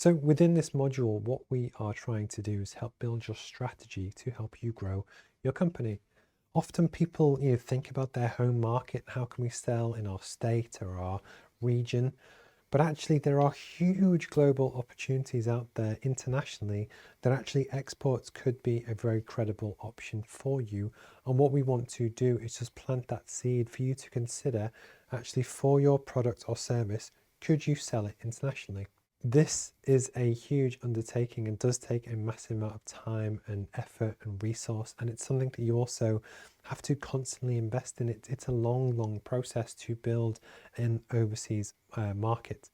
So within this module, what we are trying to do is help build your strategy to help you grow your company. Often people, think about their home market, how can we sell in our state or our region? But actually there are huge global opportunities out there internationally that actually exports could be a very credible option for you. And what we want to do is just plant that seed for you to consider actually for your product or service, could you sell it internationally? This is a huge undertaking and does take a massive amount of time and effort and resource, and it's something that you also have to constantly invest in. It's a long process to build an overseas market.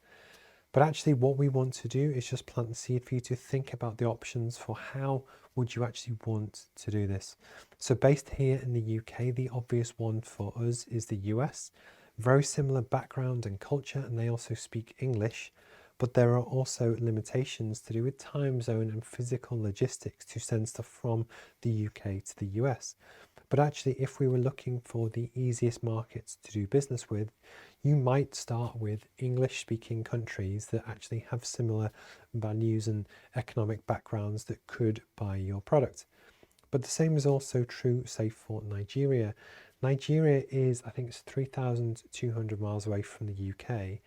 But actually what we want to do is just plant the seed for you to think about the options for how would you actually want to do this. So based here in the UK, the obvious one for us is the US. Very similar background and culture, and they also speak English. But there are also limitations to do with time zone and physical logistics to send stuff from the UK to the US. But actually, if we were looking for the easiest markets to do business with, you might start with English speaking countries that actually have similar values and economic backgrounds that could buy your product. But the same is also true, say, for Nigeria. Nigeria is, I think it's 3,200 miles away from the UK.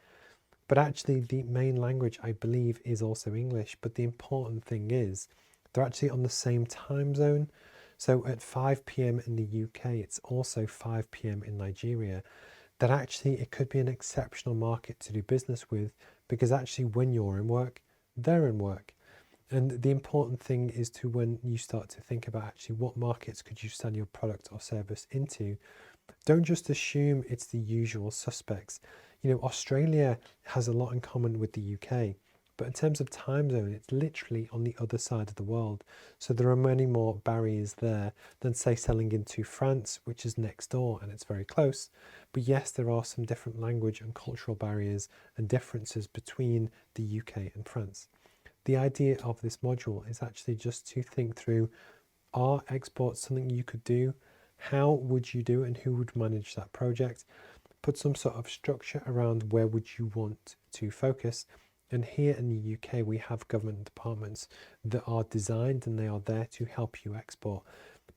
But actually the main language, I believe, is also English. But the important thing is they're actually on the same time zone. So at 5 p.m. in the UK, it's also 5 p.m. in Nigeria. That actually it could be an exceptional market to do business with, because actually when you're in work, they're in work. And the important thing is to, when you start to think about actually what markets could you sell your product or service into, don't just assume it's the usual suspects. Australia has a lot in common with the UK, but in terms of time zone, it's literally on the other side of the world. So there are many more barriers there than, say, selling into France, which is next door and it's very close. But yes, there are some different language and cultural barriers and differences between the UK and France. The idea of this module is actually just to think through, are exports something you could do? How would you do it, and who would manage that project? Put some sort of structure around where would you want to focus. And here in the UK, we have government departments that are designed and they are there to help you export.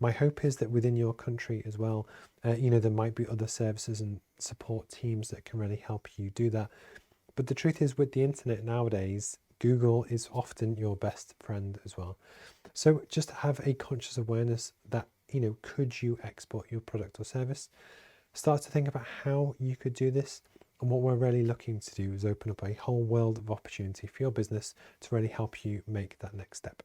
My hope is that within your country as well, there might be other services and support teams that can really help you do that. But the truth is, with the internet nowadays, Google is often your best friend as well. So just have a conscious awareness that, could you export your product or service? Start to think about how you could do this. And what we're really looking to do is open up a whole world of opportunity for your business to really help you make that next step.